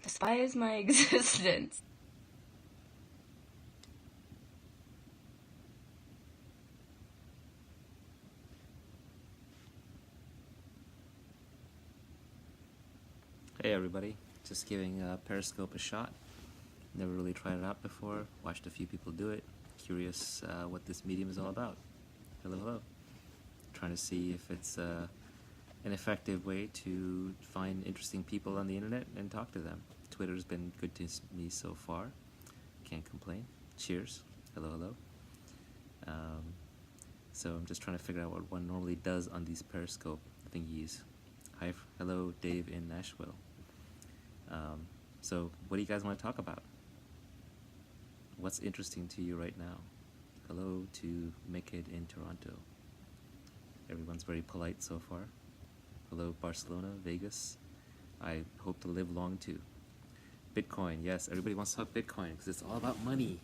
despise my existence. Hey everybody, just giving Periscope a shot. Never really tried it out before, watched a few people do it. Curious what this medium is all about. Hello, hello. Trying to see if it's an effective way to find interesting people on the internet and talk to them. Twitter's been good to me so far. Can't complain. Cheers. Hello, hello. So I'm just trying to figure out what one normally does on these Periscope thingies. Hi, hello, Dave in Nashville. So what do you guys want to talk about? What's interesting to you right now? Hello to Mikid in Toronto. Everyone's very polite so far. Hello, Barcelona, Vegas. I hope to live long too. Bitcoin, yes, everybody wants to talk Bitcoin because it's all about money.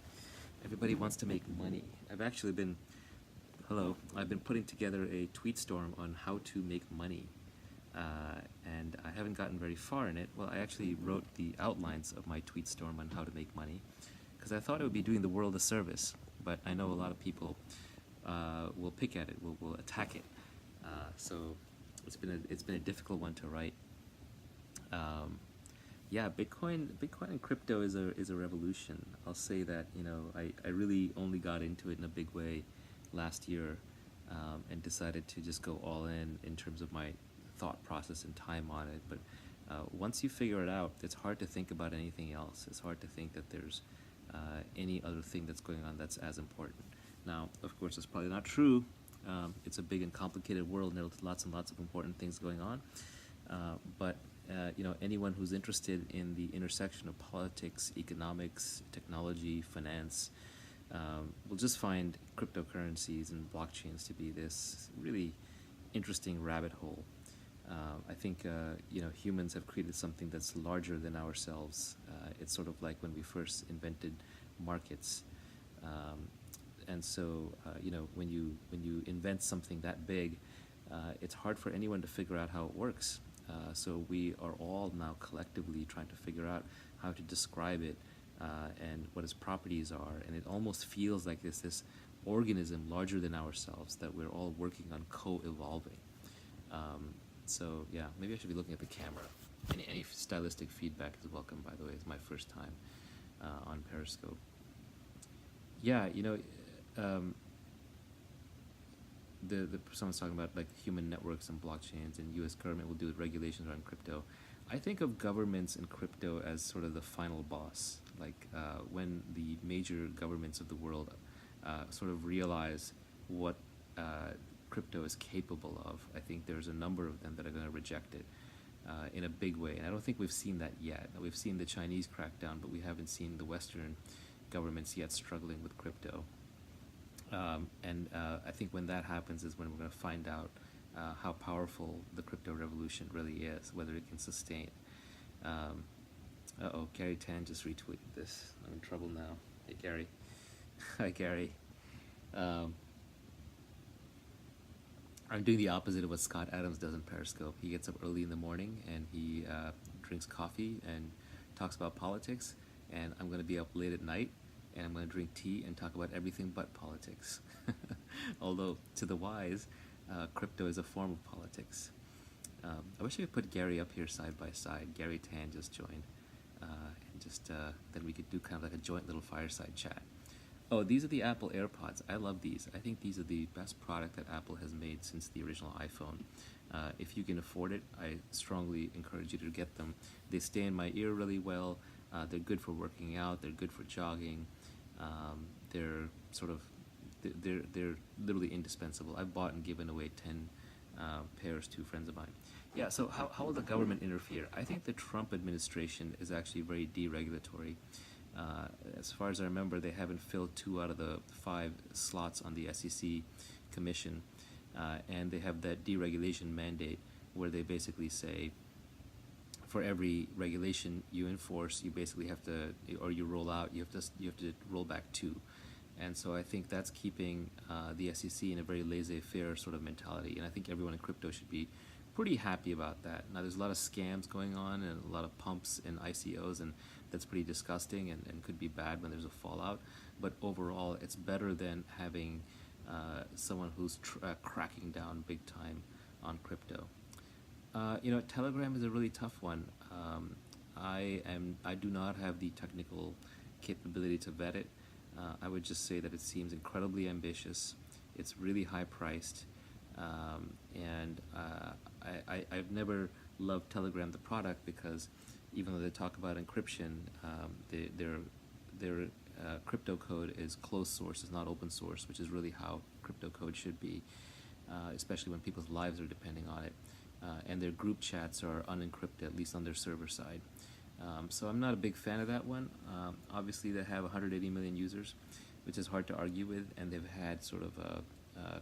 Everybody wants to make money. I've been putting together a tweet storm on how to make money. And I haven't gotten very far in it. Well, I actually wrote the outlines of my tweet storm on how to make money because I thought it would be doing the world a service, but I know a lot of people will pick at it, will attack it. So it's been a difficult one to write. Yeah, Bitcoin and crypto is a revolution. I'll say that, I really only got into it in a big way last year, and decided to just go all in terms of my thought process and time on it. But once you figure it out, it's hard to think about anything else. It's hard to think that there's any other thing that's going on that's as important. Now, of course, that's probably not true. It's a big and complicated world, and there's lots and lots of important things going on. But anyone who's interested in the intersection of politics, economics, technology, finance, will just find cryptocurrencies and blockchains to be this really interesting rabbit hole. I think humans have created something that's larger than ourselves. It's sort of like when we first invented markets, and so when you invent something that big, it's hard for anyone to figure out how it works. So we are all now collectively trying to figure out how to describe it and what its properties are, and it almost feels like this organism larger than ourselves that we're all working on co-evolving. So yeah, maybe I should be looking at the camera. Any stylistic feedback is welcome, by the way. It's my first time on Periscope. Yeah, someone's talking about like human networks and blockchains, and U.S. government will do with regulations around crypto. I think of governments and crypto as sort of the final boss. Like when the major governments of the world sort of realize what crypto is capable of, I think there's a number of them that are going to reject it in a big way. And I don't think we've seen that yet. We've seen the Chinese crackdown, but we haven't seen the Western governments yet struggling with crypto. And I think when that happens is when we're going to find out how powerful the crypto revolution really is, whether it can sustain. Uh-oh, Gary Tan just retweeted this. I'm in trouble now. Hey, Gary. Hi, Gary. I'm doing the opposite of what Scott Adams does in Periscope. He gets up early in the morning and he drinks coffee and talks about politics, and I'm going to be up late at night and I'm going to drink tea and talk about everything but politics. Although, to the wise, crypto is a form of politics. I wish I could put Gary up here side by side. Gary Tan just joined. And just then we could do kind of like a joint little fireside chat. Oh, these are the Apple AirPods. I love these. I think these are the best product that Apple has made since the original iPhone. If you can afford it, I strongly encourage you to get them. They stay in my ear really well. They're good for working out. They're good for jogging. They're literally indispensable. I've bought and given away 10 pairs to friends of mine. Yeah, so how will the government interfere? I think the Trump administration is actually very deregulatory. As far as I remember, they haven't filled 2 out of the 5 slots on the SEC commission, and they have that deregulation mandate where they basically say for every regulation you enforce, you basically have to, or you roll out, you have to roll back 2. And so I think that's keeping the SEC in a very laissez-faire sort of mentality, and I think everyone in crypto should be pretty happy about that. Now, there's a lot of scams going on and a lot of pumps and ICOs, and that's pretty disgusting and could be bad when there's a fallout. But overall, it's better than having someone who's cracking down big time on crypto. Telegram is a really tough one. I do not have the technical capability to vet it. I would just say that it seems incredibly ambitious. It's really high priced, and I've never loved Telegram the product because even though they talk about encryption, their crypto code is closed source, it's not open source, which is really how crypto code should be, especially when people's lives are depending on it. And their group chats are unencrypted, at least on their server side. So I'm not a big fan of that one. Obviously, they have 180 million users, which is hard to argue with, and they've had sort of a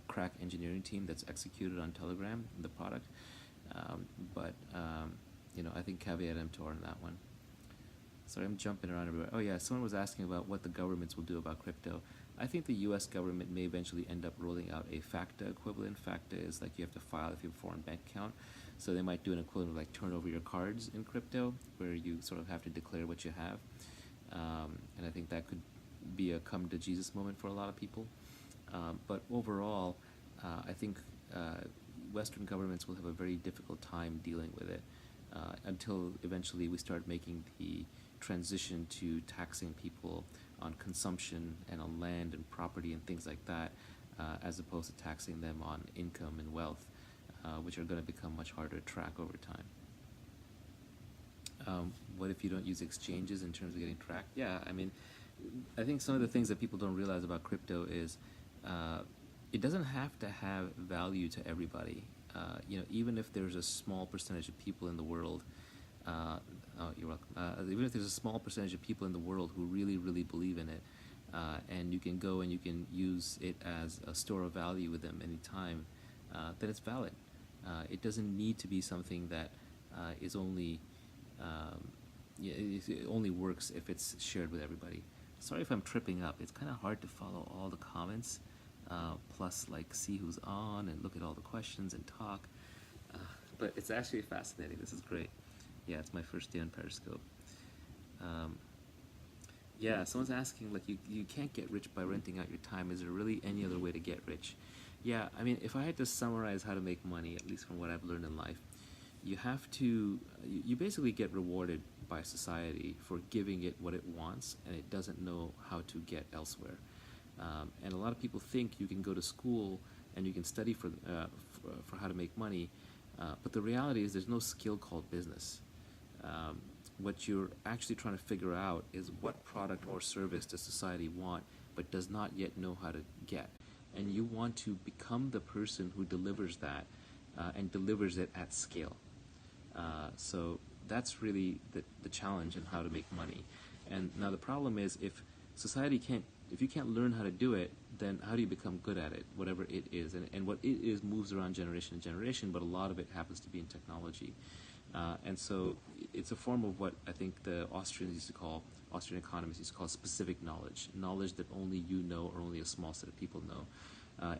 crack engineering team that's executed on Telegram, the product. I think caveat emptor on that one. Sorry, I'm jumping around everywhere. Oh yeah, someone was asking about what the governments will do about crypto. I think the U.S. government may eventually end up rolling out a FACTA equivalent. FACTA is like you have to file if you have a foreign bank account. So they might do an equivalent of like turn over your cards in crypto, where you sort of have to declare what you have. And I think that could be a come to Jesus moment for a lot of people. But overall, I think Western governments will have a very difficult time dealing with it until eventually we start making the transition to taxing people on consumption and on land and property and things like that, as opposed to taxing them on income and wealth, which are going to become much harder to track over time. What if you don't use exchanges in terms of getting tracked? Yeah, I mean, I think some of the things that people don't realize about crypto is it doesn't have to have value to everybody. Even if there's a small percentage of people in the world, you're welcome. Even if there's a small percentage of people in the world who really, really believe in it, and you can go and you can use it as a store of value with them anytime, then it's valid. It doesn't need to be something that is only it only works if it's shared with everybody. Sorry if I'm tripping up. It's kind of hard to follow all the comments, plus like see who's on and look at all the questions and talk. But it's actually fascinating. This is great. Yeah, it's my first day on Periscope. Yeah, someone's asking, like, you can't get rich by renting out your time. Is there really any other way to get rich? Yeah, I mean, if I had to summarize how to make money, at least from what I've learned in life, you basically get rewarded by society for giving it what it wants, and it doesn't know how to get elsewhere. And a lot of people think you can go to school and you can study for how to make money, but the reality is there's no skill called business. What you're actually trying to figure out is what product or service does society want but does not yet know how to get. And you want to become the person who delivers that and delivers it at scale. So that's really the challenge in how to make money. And now the problem is if you can't learn how to do it, then how do you become good at it, whatever it is? And what it is moves around generation to generation, but a lot of it happens to be in technology. And so it's a form of what I think the Austrian economists used to call specific knowledge that only you know or only a small set of people know.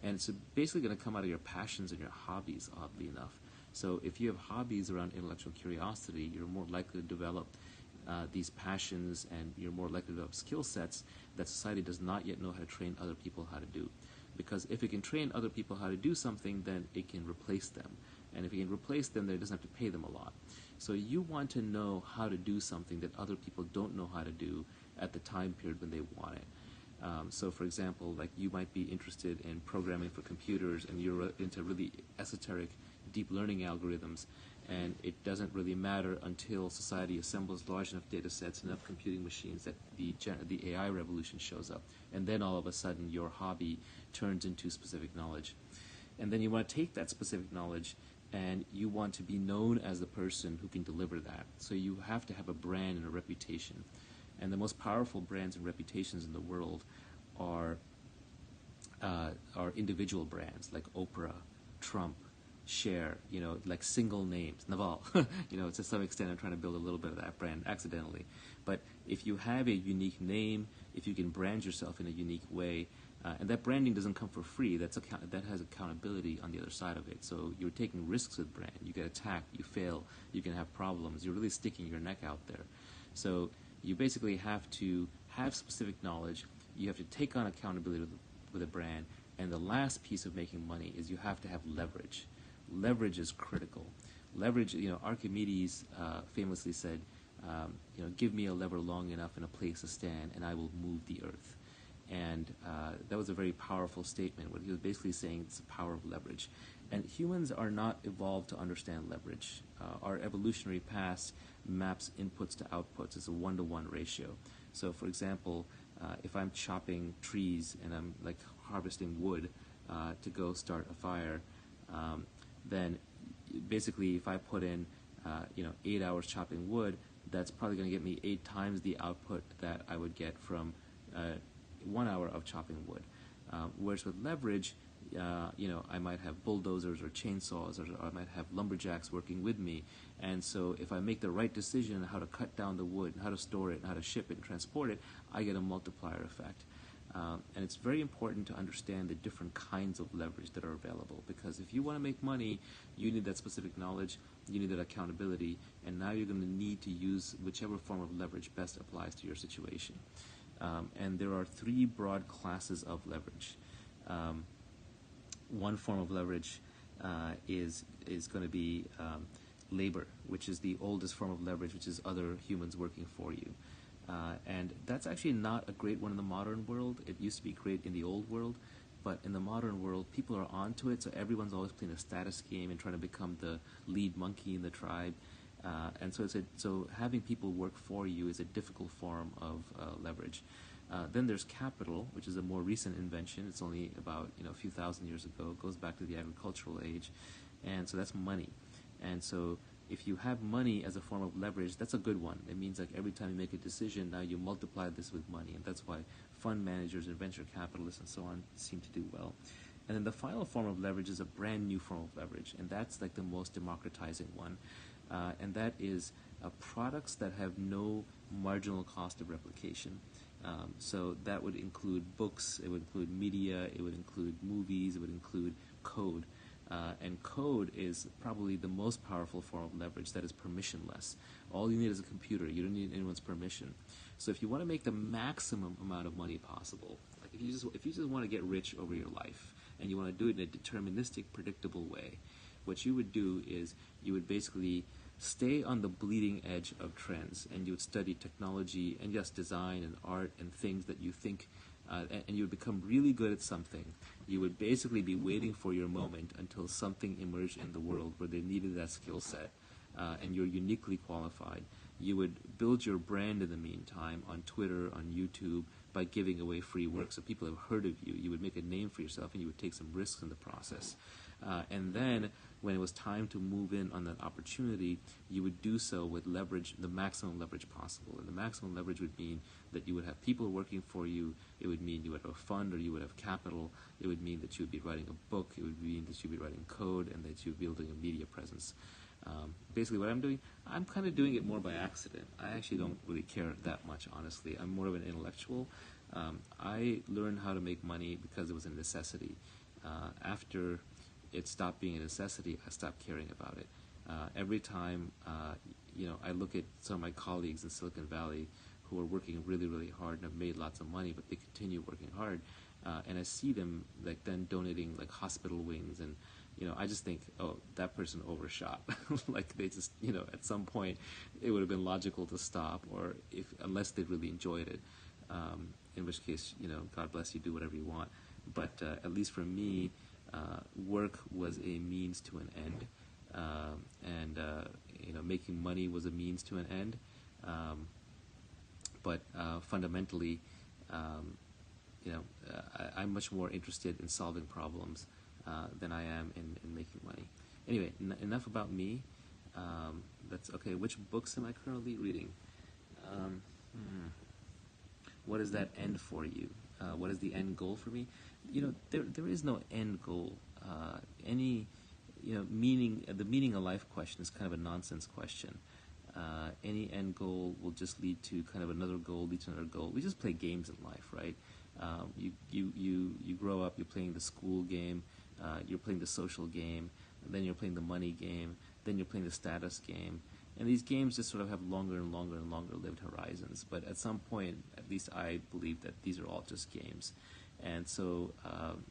And it's basically going to come out of your passions and your hobbies, oddly enough. So if you have hobbies around intellectual curiosity, you're more likely to develop these passions, and you're more likely to develop skill sets that society does not yet know how to train other people how to do. Because if it can train other people how to do something, then it can replace them. And if it can replace them, then it doesn't have to pay them a lot. So you want to know how to do something that other people don't know how to do at the time period when they want it. So for example, like you might be interested in programming for computers and you're into really esoteric deep learning algorithms, and it doesn't really matter until society assembles large enough data sets, enough computing machines that the AI revolution shows up. And then all of a sudden your hobby turns into specific knowledge. And then you want to take that specific knowledge and you want to be known as the person who can deliver that. So you have to have a brand and a reputation. And the most powerful brands and reputations in the world are individual brands like Oprah, Trump, Cher, like single names, Naval. To some extent I'm trying to build a little bit of that brand accidentally. But if you have a unique name, if you can brand yourself in a unique way, And that branding doesn't come for free. That has accountability on the other side of it. So you're taking risks with brand. You get attacked, you fail, you can have problems. You're really sticking your neck out there. So you basically have to have specific knowledge. You have to take on accountability with a brand. And the last piece of making money is you have to have leverage. Leverage is critical. Leverage, Archimedes famously said, give me a lever long enough and a place to stand, and I will move the earth. And that was a very powerful statement. What he was basically saying is the power of leverage. And humans are not evolved to understand leverage. Our evolutionary past maps inputs to outputs. It's a 1-to-1 ratio. So, for example, if I'm chopping trees and I'm like harvesting wood to go start a fire, then basically if I put in 8 hours chopping wood, that's probably going to get me 8 times the output that I would get from 1 hour of chopping wood. Whereas with leverage, I might have bulldozers or chainsaws, or I might have lumberjacks working with me. And so if I make the right decision on how to cut down the wood, and how to store it, and how to ship it and transport it, I get a multiplier effect. And it's very important to understand the different kinds of leverage that are available, because if you want to make money, you need that specific knowledge, you need that accountability, and now you're going to need to use whichever form of leverage best applies to your situation. And there are 3 broad classes of leverage. One form of leverage is going to be labor, which is the oldest form of leverage, which is other humans working for you. And that's actually not a great one in the modern world. It used to be great in the old world, but in the modern world, people are onto it, so everyone's always playing a status game and trying to become the lead monkey in the tribe. And so having people work for you is a difficult form of leverage. Then there's capital, which is a more recent invention. It's only about a few thousand years ago. It goes back to the agricultural age, and so that's money. And so if you have money as a form of leverage, that's a good one. It means like every time you make a decision, now you multiply this with money, and that's why fund managers and venture capitalists and so on seem to do well. And then the final form of leverage is a brand new form of leverage, and that's like the most democratizing one. And that is products that have no marginal cost of replication. So that would include books, it would include media, it would include movies, it would include code. And code is probably the most powerful form of leverage that is permissionless. All you need is a computer. You don't need anyone's permission. So if you want to make the maximum amount of money possible, like if you just want to get rich over your life, and you want to do it in a deterministic, predictable way, what you would do is you would basically stay on the bleeding edge of trends, and you would study technology and just design and art and things that you think, and you would become really good at something. You would basically be waiting for your moment until something emerged in the world where they needed that skill set, and you're uniquely qualified. You would build your brand in the meantime on Twitter, on YouTube, by giving away free work, so people have heard of you. You would make a name for yourself, and you would take some risks in the process. And then, when it was time to move in on that opportunity, you would do so with leverage, the maximum leverage possible. And the maximum leverage would mean that you would have people working for you. It would mean you would have a fund, or you would have capital. It would mean that you would be writing a book. It would mean that you would be writing code, and that you would be building a media presence. Basically what I'm doing, I'm kind of doing it more by accident. I actually don't really care that much, honestly. I'm more of an intellectual. I learned how to make money because it was a necessity. After it stopped being a necessity, I stopped caring about it. Every time, I look at some of my colleagues in Silicon Valley who are working really, really hard and have made lots of money, but they continue working hard, and I see them like then donating like hospital wings, and I just think, oh, that person overshot. Like they just, at some point, it would have been logical to stop, or unless they really enjoyed it, in which case, God bless you, do whatever you want. But at least for me, work was a means to an end, and making money was a means to an end. But fundamentally, I'm much more interested in solving problems than I am in making money. Anyway, enough about me. That's okay. Which books am I currently reading? What is that end for you? What is the end goal for me? There is no end goal. Meaning, the meaning of life question is kind of a nonsense question. Any end goal will just lead to kind of another goal, lead to another goal. We just play games in life, right? You grow up, you're playing the school game, you're playing the social game, then you're playing the money game, then you're playing the status game. And these games just sort of have longer and longer and longer lived horizons. But at some point, at least I believe that these are all just games. And so,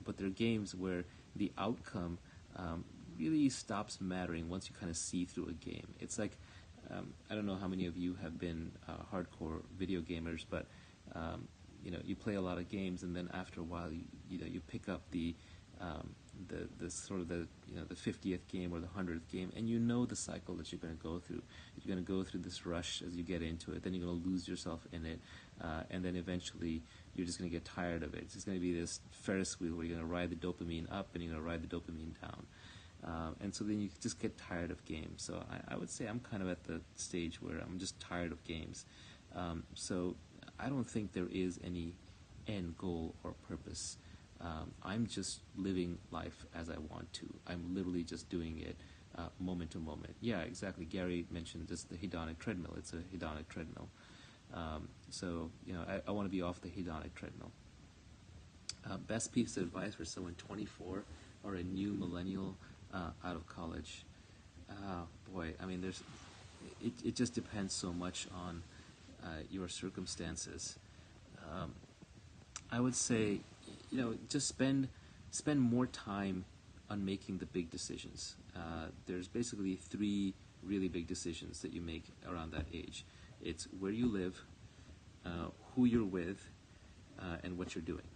but they're games where the outcome really stops mattering once you kind of see through a game. It's like, I don't know how many of you have been hardcore video gamers, but you play a lot of games, and then after a while, you pick up the sort of the 50th game or the 100th game, and you know the cycle that you're going to go through. You're going to go through this rush as you get into it, then you're going to lose yourself in it, and then eventually you're just going to get tired of it. It's just going to be this Ferris wheel where you're going to ride the dopamine up and you're going to ride the dopamine down. And so then you just get tired of games. So I would say I'm kind of at the stage where I'm just tired of games. So I don't think there is any end goal or purpose. I'm just living life as I want to. I'm literally just doing it moment to moment. Yeah, exactly. Gary mentioned just the hedonic treadmill. It's a hedonic treadmill. So I want to be off the hedonic treadmill. Best piece of advice for someone 24 or a new millennial out of college. Boy, I mean, it just depends so much on your circumstances. I would say, just spend more time on making the big decisions. There's basically 3 really big decisions that you make around that age. It's where you live, who you're with, and what you're doing.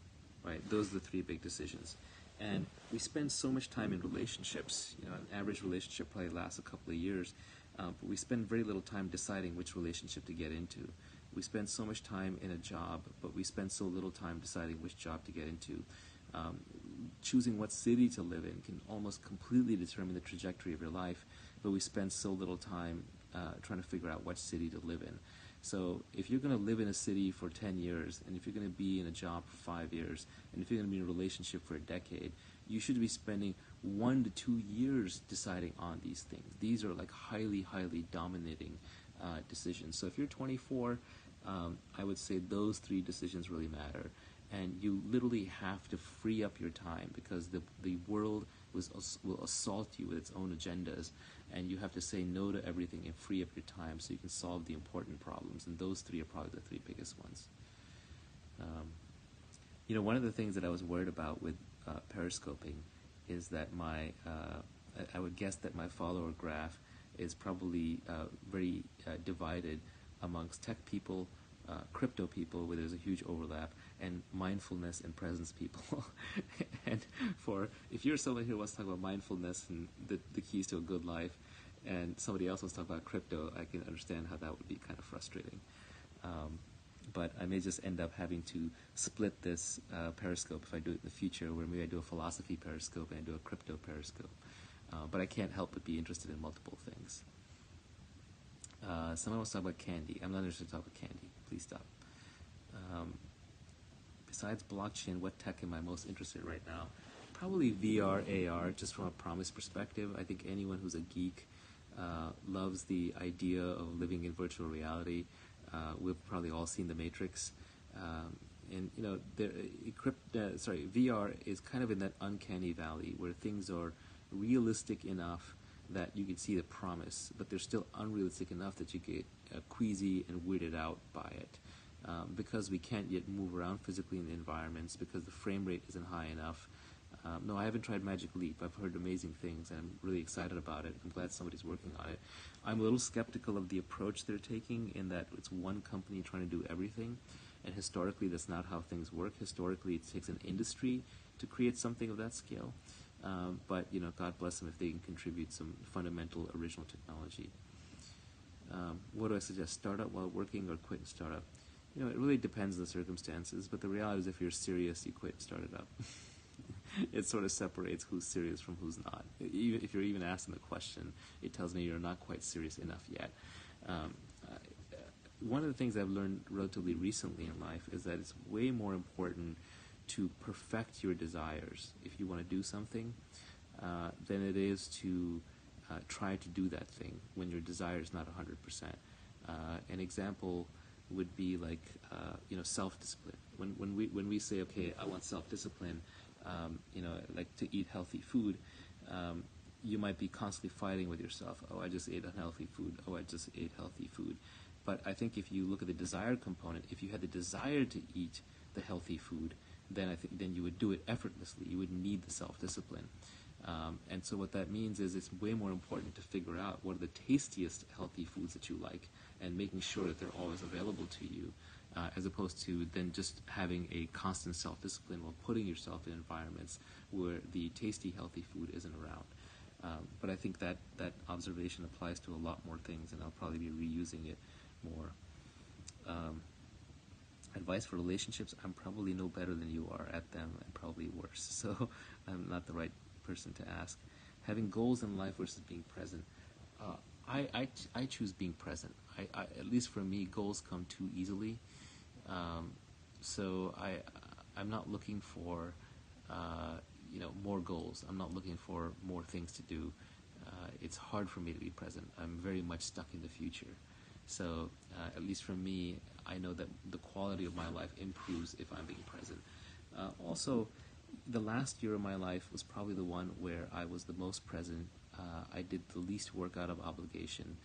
Right? Those are the 3 big decisions. And we spend so much time in relationships. An average relationship probably lasts a couple of years, but we spend very little time deciding which relationship to get into. We spend so much time in a job, but we spend so little time deciding which job to get into. Choosing what city to live in can almost completely determine the trajectory of your life, but we spend so little time trying to figure out what city to live in. So if you're going to live in a city for 10 years, and if you're going to be in a job for 5 years, and if you're going to be in a relationship for a decade, you should be spending 1 to 2 years deciding on these things. These are like highly, highly dominating decisions. So if you're 24, I would say those 3 decisions really matter. And you literally have to free up your time, because the world will assault you with its own agendas, and you have to say no to everything and free up your time so you can solve the important problems. And those 3 are probably the 3 biggest ones. One of the things that I was worried about with Periscoping is that I would guess that my follower graph is probably very divided amongst tech people, crypto people, where there's a huge overlap, and mindfulness and presence people. And if you're someone who wants to talk about mindfulness and the keys to a good life, and somebody else wants to talk about crypto, I can understand how that would be kind of frustrating. But I may just end up having to split this Periscope if I do it in the future, where maybe I do a philosophy Periscope and I do a crypto Periscope. But I can't help but be interested in multiple things. Someone wants to talk about candy. I'm not interested in talking about candy. Please stop. Besides blockchain, what tech am I most interested in right now? Probably VR, AR, just from a promise perspective. I think anyone who's a geek loves the idea of living in virtual reality. We've probably all seen The Matrix. VR is kind of in that uncanny valley where things are realistic enough that you can see the promise, but they're still unrealistic enough that you get queasy and weirded out by it. Because we can't yet move around physically in the environments, because the frame rate isn't high enough. No, I haven't tried Magic Leap. I've heard amazing things, and I'm really excited about it. I'm glad somebody's working on it. I'm a little skeptical of the approach they're taking, in that it's one company trying to do everything, and historically that's not how things work. Historically, it takes an industry to create something of that scale. But God bless them if they can contribute some fundamental original technology. What do I suggest? Startup while working or quit and start up? It really depends on the circumstances, but the reality is if you're serious, you quit and start it up. It sort of separates who's serious from who's not. Even if you're even asking the question, it tells me you're not quite serious enough yet. One of the things I've learned relatively recently in life is that it's way more important to perfect your desires if you want to do something than it is to try to do that thing when your desire is not 100%. An example would be like self-discipline. When we say, okay, I want self-discipline, like to eat healthy food, you might be constantly fighting with yourself. Oh, I just ate unhealthy food. Oh, I just ate healthy food. But I think if you look at the desired component, if you had the desire to eat the healthy food, then I think then you would do it effortlessly. You wouldn't need the self-discipline. And so what that means is it's way more important to figure out what are the tastiest healthy foods that you like and making sure that they're always available to you, as opposed to then just having a constant self-discipline while putting yourself in environments where the tasty healthy food isn't around. But I think that observation applies to a lot more things, and I'll probably be reusing it more. Advice for relationships, I'm probably no better than you are at them, and probably worse. So I'm not the right person to ask. Having goals in life versus being present. I choose being present. At least for me, goals come too easily. So I'm not looking for more goals. I'm not looking for more things to do. It's hard for me to be present. I'm very much stuck in the future. So at least for me, I know that the quality of my life improves if I'm being present. Also, the last year of my life was probably the one where I was the most present. I did the least work out of obligation.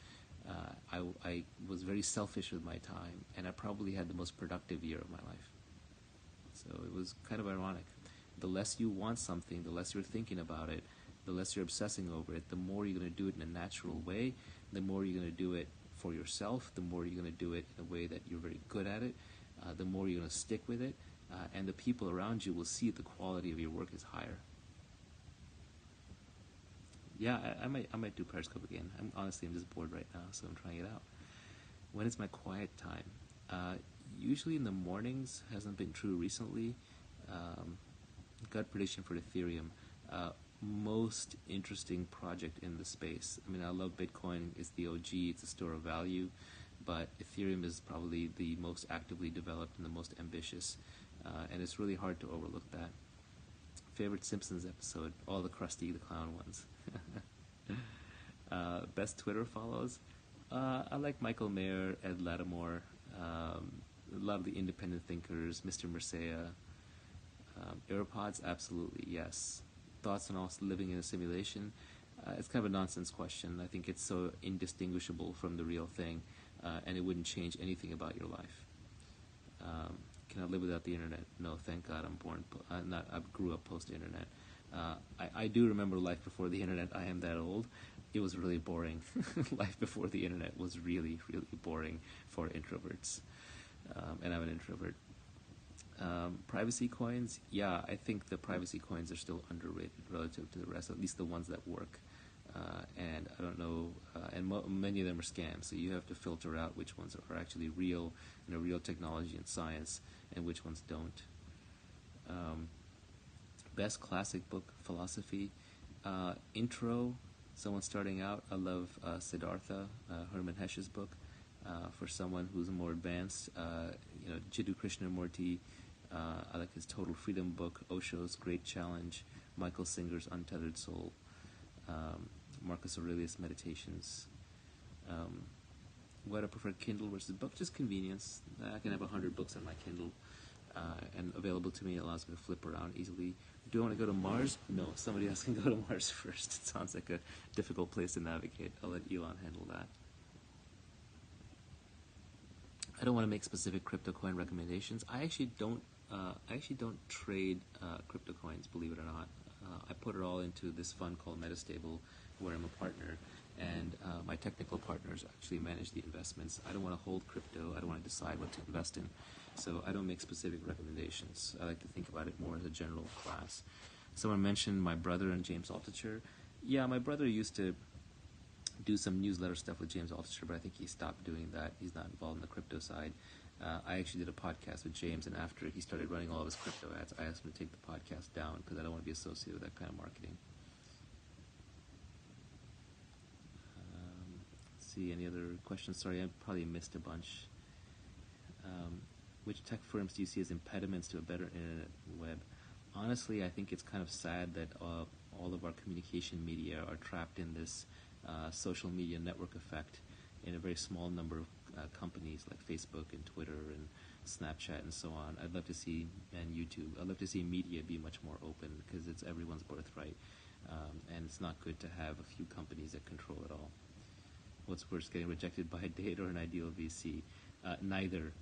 I was very selfish with my time, and I probably had the most productive year of my life. So it was kind of ironic. The less you want something, the less you're thinking about it, the less you're obsessing over it, the more you're going to do it in a natural way, the more you're going to do it for yourself, the more you're going to do it in a way that you're very good at it, the more you're going to stick with it, and the people around you will see the quality of your work is higher. Yeah, I might do Periscope again. I'm just bored right now, so I'm trying it out. When is my quiet time? Usually in the mornings. Hasn't been true recently. Gut prediction for Ethereum. Most interesting project in the space. I mean, I love Bitcoin. It's the OG. It's a store of value. But Ethereum is probably the most actively developed and the most ambitious. And it's really hard to overlook that. Favorite Simpsons episode? All the Krusty the Clown ones. Best Twitter follows? I like Michael Mayer, Ed Lattimore, a lot of the independent thinkers, Mr. Mercea. AirPods, absolutely, yes. Thoughts on also living in a simulation? It's kind of a nonsense question. I think it's so indistinguishable from the real thing, and it wouldn't change anything about your life. Can I live without the internet? No, thank God I grew up post-internet. I do remember life before the internet. I am that old. It was really boring. Life before the internet was really, really boring for introverts. And I'm an introvert. Privacy coins, yeah, I think the privacy coins are still underrated relative to the rest, at least the ones that work. And I don't know, many of them are scams, so you have to filter out which ones are actually real, real technology and science, and which ones don't. Best classic book, philosophy. Intro, someone starting out, I love Siddhartha, Hermann Hesse's book. For someone who's more advanced, Jiddu Krishnamurti, I like his Total Freedom book, Osho's Great Challenge, Michael Singer's Untethered Soul, Marcus Aurelius' Meditations. Why do I prefer Kindle versus book? Just convenience. I can have 100 books on my Kindle, and available to me. It allows me to flip around easily. Do I want to go to Mars? No, somebody else can go to Mars first. It sounds like a difficult place to navigate. I'll let Elon handle that. I don't want to make specific crypto coin recommendations. I actually don't trade crypto coins, believe it or not. I put it all into this fund called Metastable, where I'm a partner, and my technical partners actually manage the investments. I don't want to hold crypto. I don't want to decide what to invest in. So I don't make specific recommendations. I like to think about it more as a general class. Someone mentioned my brother and James Altucher. Yeah, my brother used to do some newsletter stuff with James Altucher, but I think he stopped doing that. He's not involved in the crypto side. I actually did a podcast with James, and after he started running all of his crypto ads, I asked him to take the podcast down because I don't want to be associated with that kind of marketing. Let's see, any other questions? Sorry, I probably missed a bunch. Which tech firms do you see as impediments to a better internet web? Honestly, I think it's kind of sad that all of our communication media are trapped in this social media network effect in a very small number of companies like Facebook and Twitter and Snapchat and so on. I'd love to see, and YouTube, I'd love to see media be much more open because it's everyone's birthright. And it's not good to have a few companies that control it all. What's worse, getting rejected by a date or an ideal VC? Neither.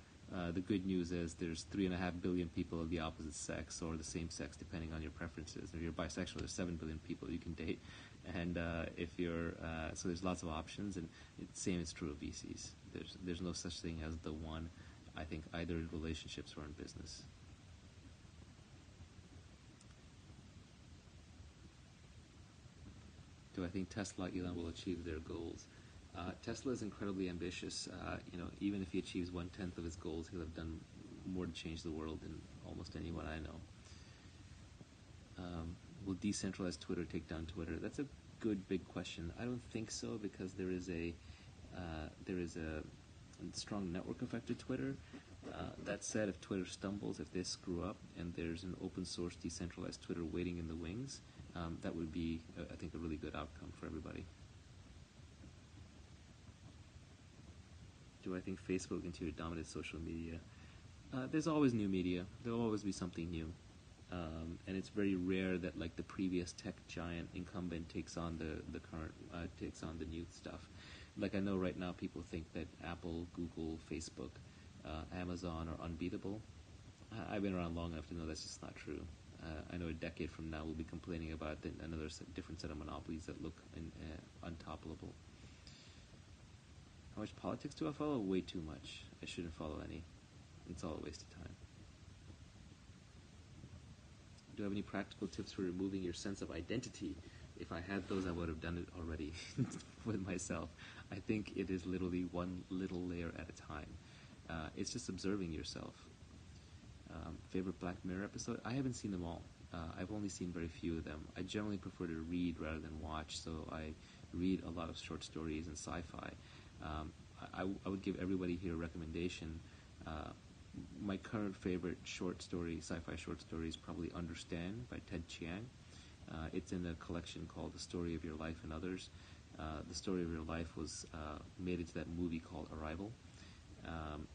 The good news is there's 3.5 billion people of the opposite sex or the same sex, depending on your preferences. If you're bisexual, there's 7 billion people you can date, and if you're so there's lots of options. And same is true of VCs. There's no such thing as the one. I think either in relationships or in business. Do I think Tesla, Elon, will achieve their goals? Tesla is incredibly ambitious. Even if he achieves 1/10 of his goals, he'll have done more to change the world than almost anyone I know. Will decentralized Twitter take down Twitter? That's a good big question. I don't think so because there is a strong network effect to Twitter. That said, if Twitter stumbles, if they screw up, and there's an open source decentralized Twitter waiting in the wings, that would be, I think, a really good outcome for everybody. Do I think Facebook will continue to dominate social media? There's always new media. There'll always be something new. And it's very rare that like the previous tech giant incumbent takes on the current, takes on the new stuff. Like I know right now people think that Apple, Google, Facebook, Amazon are unbeatable. I've been around long enough to know that's just not true. I know a decade from now we'll be complaining about another different set of monopolies that look untoppable. How much politics do I follow? Way too much. I shouldn't follow any. It's all a waste of time. Do I have any practical tips for removing your sense of identity? If I had those, I would have done it already with myself. I think it is literally one little layer at a time. It's just observing yourself. Favorite Black Mirror episode? I haven't seen them all. I've only seen very few of them. I generally prefer to read rather than watch, so I read a lot of short stories and sci-fi. I would give everybody here a recommendation. My current favorite short story, sci-fi short story, is probably Understand by Ted Chiang. It's in a collection called The Story of Your Life and Others. The Story of Your Life was made into that movie called Arrival.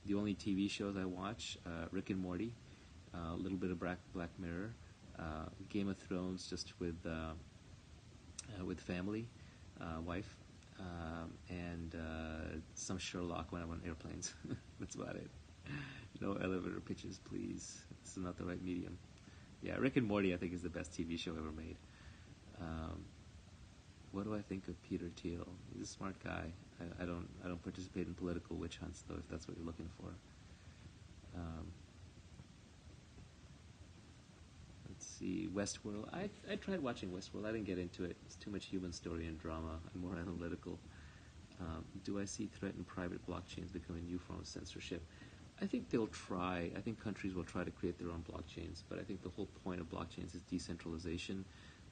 The only TV shows I watch, Rick and Morty, a little bit of Black Mirror, Game of Thrones just with family, wife, and some Sherlock when I'm on airplanes. That's about it. No elevator pitches, please. This is not the right medium. Yeah, Rick and Morty I think is the best TV show ever made. What do I think of Peter Thiel? He's a smart guy. I don't participate in political witch hunts though, if that's what you're looking for. Let's see, Westworld. I tried watching Westworld. I didn't get into it. It's too much human story and drama. I'm more analytical. Do I see threat in private blockchains becoming a new form of censorship? I think they'll try. I think countries will try to create their own blockchains, but I think the whole point of blockchains is decentralization.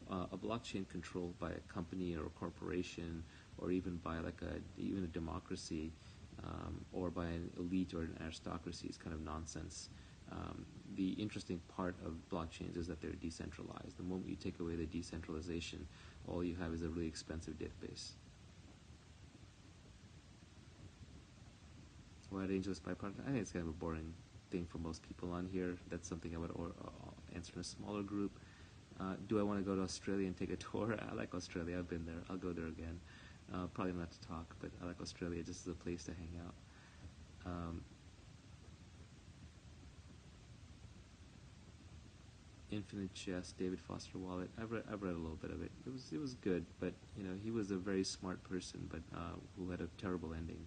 A blockchain controlled by a company or a corporation, or even by even a democracy, or by an elite or an aristocracy is kind of nonsense. The interesting part of blockchains is that they're decentralized. The moment you take away the decentralization, all you have is a really expensive database. Why AngelList byproduct? I think it's kind of a boring thing for most people on here. That's something I would answer in a smaller group. Do I want to go to Australia and take a tour? I like Australia. I've been there. I'll go there again. Probably not to talk, but I like Australia just as a place to hang out. Infinite Chess, David Foster Wallace. I've read a little bit of it. It was good, but he was a very smart person, but who had a terrible ending.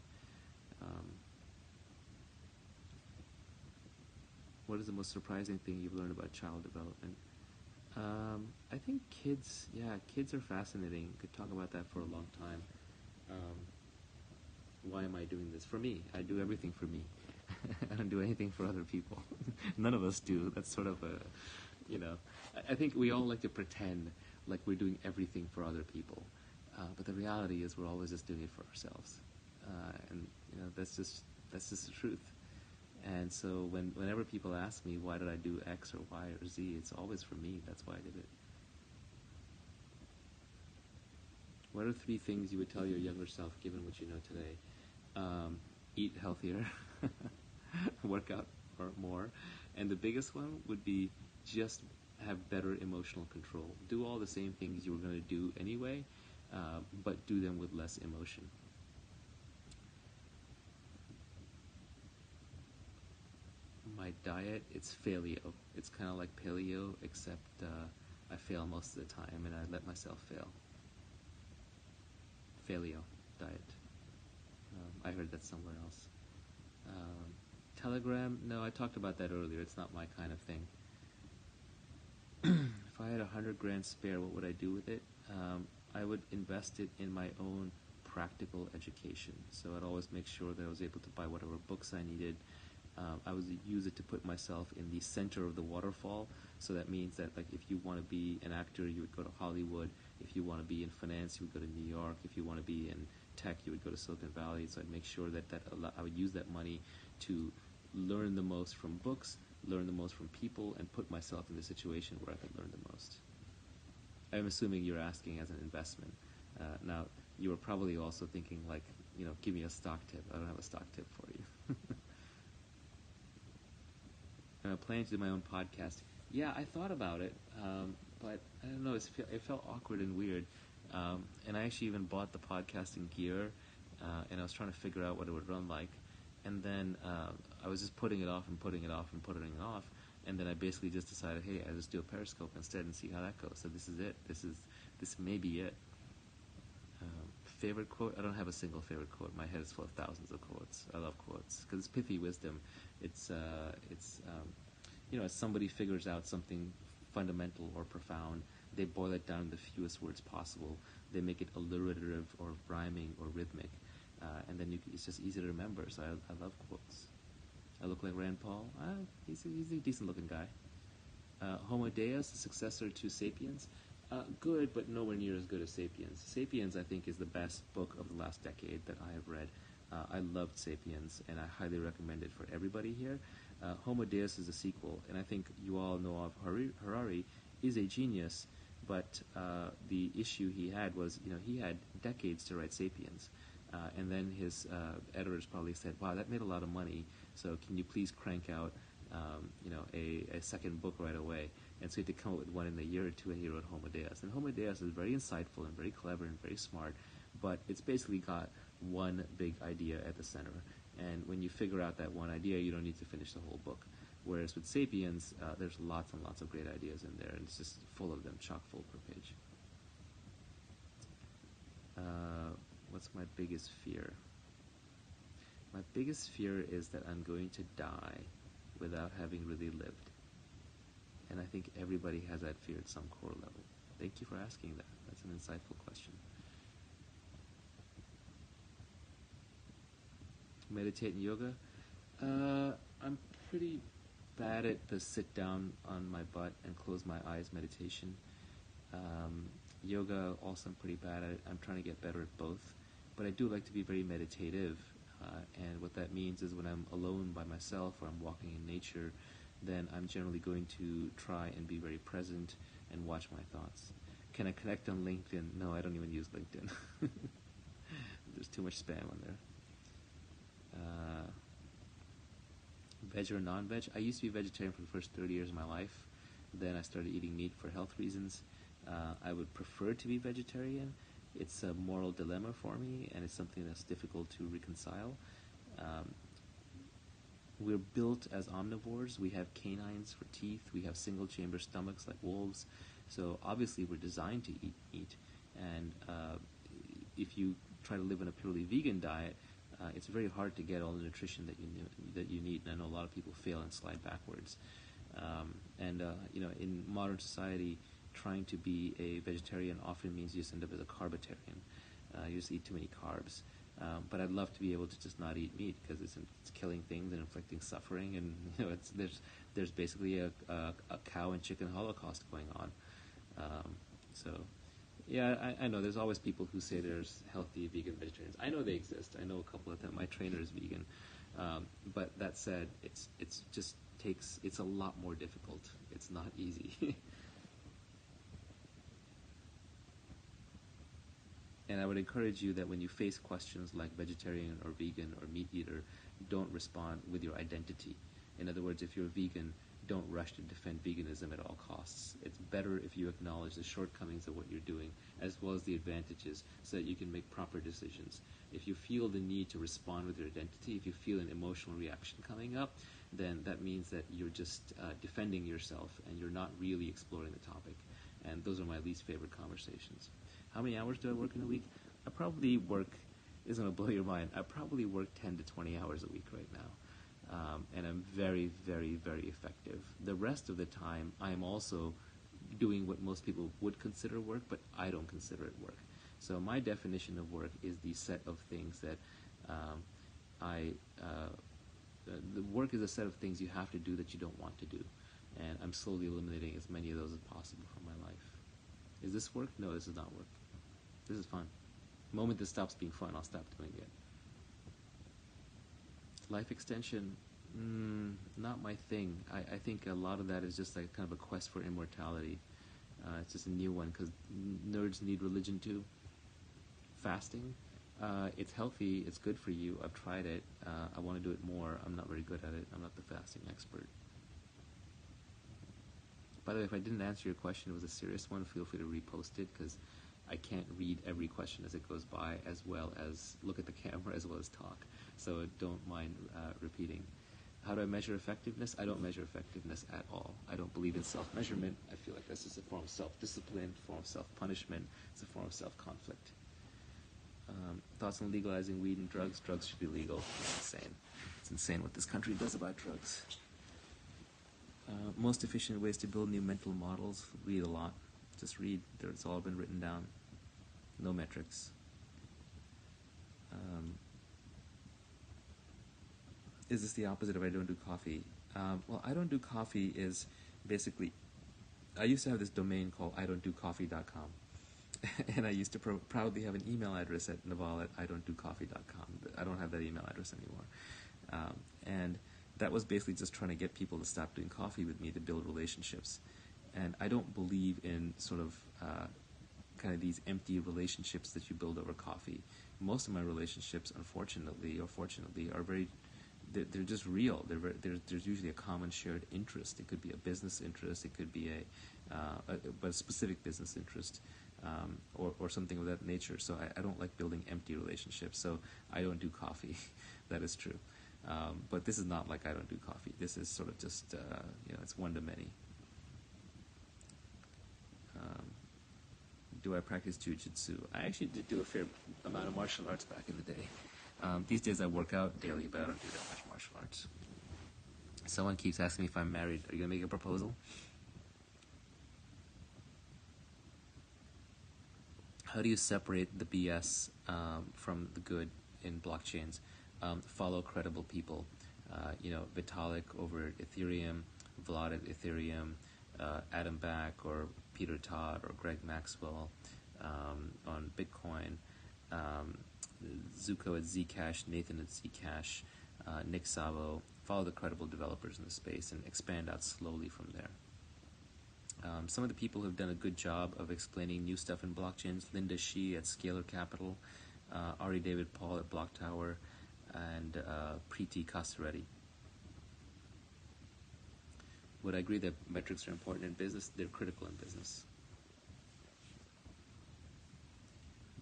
What is the most surprising thing you've learned about child development? I think kids are fascinating. Could talk about that for a long time. Why am I doing this? For me. I do everything for me. I don't do anything for other people. None of us do. That's sort of I think we all like to pretend like we're doing everything for other people. But the reality is we're always just doing it for ourselves. And that's just the truth. And so whenever people ask me why did I do X or Y or Z, it's always for me. That's why I did it. What are 3 things you would tell your younger self given what you know today? eat healthier, work out or more, and the biggest one would be just have better emotional control. Do all the same things you were going to do anyway, but do them with less emotion. My diet, it's paleo. It's kind of like paleo, except I fail most of the time, and I let myself fail. Paleo diet. I heard that somewhere else. Telegram, no, I talked about that earlier. It's not my kind of thing. If I had 100 grand spare, what would I do with it? I would invest it in my own practical education. So I'd always make sure that I was able to buy whatever books I needed. I would use it to put myself in the center of the waterfall. So that means that, like, if you want to be an actor, you would go to Hollywood. If you want to be in finance, you would go to New York. If you want to be in tech, you would go to Silicon Valley. So I'd make sure that I would use that money to learn the most from books, learn the most from people, and put myself in the situation where I could learn the most. I'm assuming you're asking as an investment. Now, you were probably also thinking, like, give me a stock tip. I don't have a stock tip for you. Planning to do my own podcast. Yeah, I thought about it, but I don't know. It felt awkward and weird. And I actually even bought the podcasting gear, and I was trying to figure out what it would run like. And then I was just putting it off and putting it off and putting it off. And then I basically just decided, hey, I'll just do a Periscope instead and see how that goes. So this is it. This may be it. Favorite quote? I don't have a single favorite quote. My head is full of thousands of quotes. I love quotes because it's pithy wisdom. It's as somebody figures out something fundamental or profound, they boil it down in the fewest words possible. They make it alliterative or rhyming or rhythmic, and then it's just easy to remember. So I love quotes. I look like Rand Paul. He's a decent-looking guy. Homo Deus, the successor to Sapiens. Good, but nowhere near as good as Sapiens. Sapiens, I think, is the best book of the last decade that I have read. I loved Sapiens, and I highly recommend it for everybody here. Homo Deus is a sequel, and I think you all know of Harari is a genius, but the issue he had was, he had decades to write Sapiens. And then his editors probably said, wow, that made a lot of money, so can you please crank out a second book right away? And so he had to come up with one in a year or two, and he wrote Homo Deus. And Homo Deus is very insightful and very clever and very smart, but it's basically got one big idea at the center. And when you figure out that one idea, you don't need to finish the whole book. Whereas with Sapiens, there's lots and lots of great ideas in there, and it's just full of them, chock full per page. What's my biggest fear? My biggest fear is that I'm going to die without having really lived. And I think everybody has that fear at some core level. Thank you for asking that. That's an insightful question. Meditate and yoga? I'm pretty bad at the sit down on my butt and close my eyes meditation. Yoga, also I'm pretty bad at it. I'm trying to get better at both. But I do like to be very meditative. And what that means is when I'm alone by myself or I'm walking in nature, then I'm generally going to try and be very present and watch my thoughts. Can I connect on LinkedIn? No, I don't even use LinkedIn. There's too much spam on there. Veg or non-veg? I used to be vegetarian for the first 30 years of my life. Then I started eating meat for health reasons. I would prefer to be vegetarian. It's a moral dilemma for me, and it's something that's difficult to reconcile. We're built as omnivores. We have canines for teeth. We have single-chamber stomachs like wolves. So obviously we're designed to eat meat. And if you try to live on a purely vegan diet, it's very hard to get all the nutrition that you need. And I know a lot of people fail and slide backwards. In modern society, trying to be a vegetarian often means you just end up as a carbitarian. You just eat too many carbs. But I'd love to be able to just not eat meat because it's killing things and inflicting suffering, and there's basically a cow and chicken holocaust going on. I know there's always people who say there's healthy vegan vegetarians. I know they exist. I know a couple of them. My trainer is vegan. But that said, it's a lot more difficult. It's not easy. And I would encourage you that when you face questions like vegetarian or vegan or meat eater, don't respond with your identity. In other words, if you're vegan, don't rush to defend veganism at all costs. It's better if you acknowledge the shortcomings of what you're doing as well as the advantages so that you can make proper decisions. If you feel the need to respond with your identity, if you feel an emotional reaction coming up, then that means that you're just defending yourself and you're not really exploring the topic. And those are my least favorite conversations. How many hours do I work in a week? I probably work, this is going to blow your mind, I probably work 10 to 20 hours a week right now. And I'm very, very, very effective. The rest of the time, I'm also doing what most people would consider work, but I don't consider it work. So my definition of work is the set of things that the work is a set of things you have to do that you don't want to do. And I'm slowly eliminating as many of those as possible from my life. Is this work? No, this is not work. This is fun. The moment this stops being fun, I'll stop doing it. Life extension, not my thing. I think a lot of that is just like kind of a quest for immortality. It's just a new one because nerds need religion too. Fasting, it's healthy, it's good for you. I've tried it. I want to do it more. I'm not very good at it. I'm not the fasting expert. By the way, if I didn't answer your question, it was a serious one, feel free to repost it because I can't read every question as it goes by as well as look at the camera as well as talk. So don't mind repeating. How do I measure effectiveness? I don't measure effectiveness at all. I don't believe in self-measurement. I feel like this is a form of self-discipline, a form of self-punishment. It's a form of self-conflict. Thoughts on legalizing weed and drugs? Drugs should be legal. It's insane. It's insane what this country does about drugs. Most efficient ways to build new mental models? Read a lot. Just read. It's all been written down. No metrics. Is this the opposite of I don't do coffee? Well, I don't do coffee is basically, I used to have this domain called idon'tdocoffee.com. And I used to proudly have an email address at naval@idon'tdocoffee.com. I don't have that email address anymore. And that was basically just trying to get people to stop doing coffee with me to build relationships. And I don't believe in sort of kind of these empty relationships that you build over coffee. Most of my relationships, unfortunately or fortunately, are they're just real. There's usually a common shared interest. It could be a business interest. It could be a specific business interest, or something of that nature. So I don't like building empty relationships. So I don't do coffee. That is true. But this is not like I don't do coffee. This is sort of just, it's one to many. Do I practice jiu-jitsu? I actually did do a fair amount of martial arts back in the day. These days I work out daily, but I don't do that much martial arts. Someone keeps asking me if I'm married. Are you going to make a proposal? How do you separate the BS from the good in blockchains? Follow credible people. Vitalik over at Ethereum, Vlad at Ethereum, Adam Back or Peter Todd or Greg Maxwell on Bitcoin, Zuko at Zcash, Nathan at Zcash, Nick Szabo. Follow the credible developers in the space and expand out slowly from there. Some of the people who have done a good job of explaining new stuff in blockchains: Linda Shi at Scalar Capital, Ari David Paul at Block Tower, and Preeti Kasareddy. Would I agree that metrics are important in business? They're critical in business.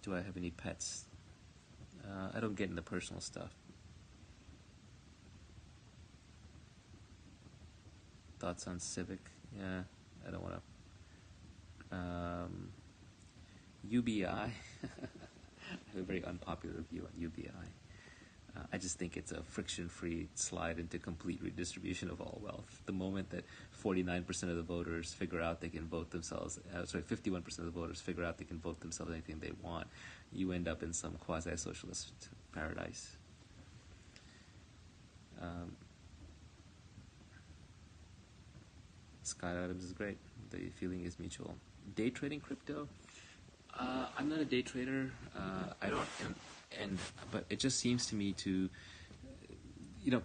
Do I have any pets? I don't get into personal stuff. Thoughts on Civic? Yeah, I don't want to. UBI. I have a very unpopular view on UBI. I just think it's a friction-free slide into complete redistribution of all wealth. The moment that 49% of the voters figure out they can vote themselves, 51% of the voters figure out they can vote themselves anything they want, you end up in some quasi-socialist paradise. Scott Adams is great. The feeling is mutual. Day trading crypto? I'm not a day trader. I don't, but it just seems to me to,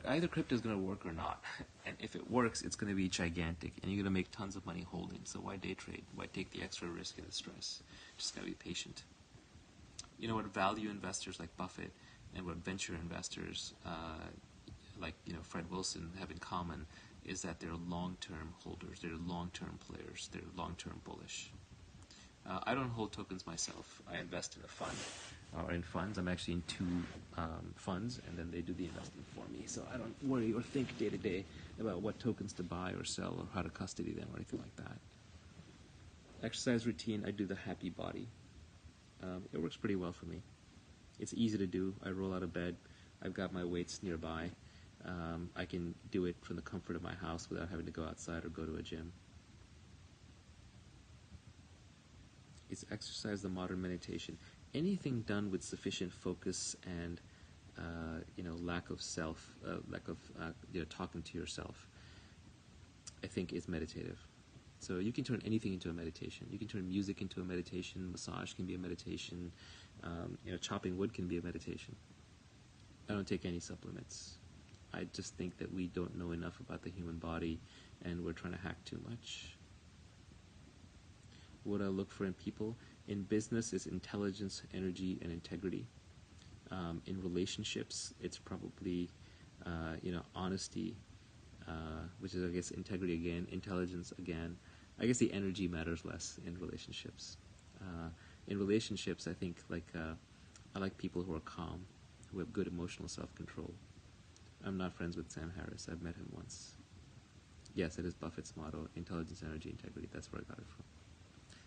either crypto is going to work or not. And if it works, it's going to be gigantic, and you're going to make tons of money holding. So why day trade? Why take the extra risk and the stress? Just got to be patient. What value investors like Buffett and what venture investors like Fred Wilson have in common is that they're long-term holders, they're long-term players, they're long-term bullish. I don't hold tokens myself. I invest in a fund or in funds. I'm actually in two funds, and then they do the investing for me. So I don't worry or think day to day about what tokens to buy or sell or how to custody them or anything like that. Exercise routine, I do the happy body. It works pretty well for me. It's easy to do. I roll out of bed. I've got my weights nearby. I can do it from the comfort of my house without having to go outside or go to a gym. Is exercise the modern meditation? Anything done with sufficient focus and lack of talking to yourself, I think is meditative. So you can turn anything into a meditation. You can turn music into a meditation. Massage can be a meditation. Chopping wood can be a meditation. I don't take any supplements. I just think that we don't know enough about the human body, and we're trying to hack too much. What I look for in people in business is intelligence, energy, and integrity. In relationships, it's probably honesty, which is, I guess, integrity again, intelligence again. I guess the energy matters less in relationships. In relationships, I think I like people who are calm, who have good emotional self-control. I'm not friends with Sam Harris. I've met him once. Yes, it is Buffett's motto: intelligence, energy, integrity. That's where I got it from.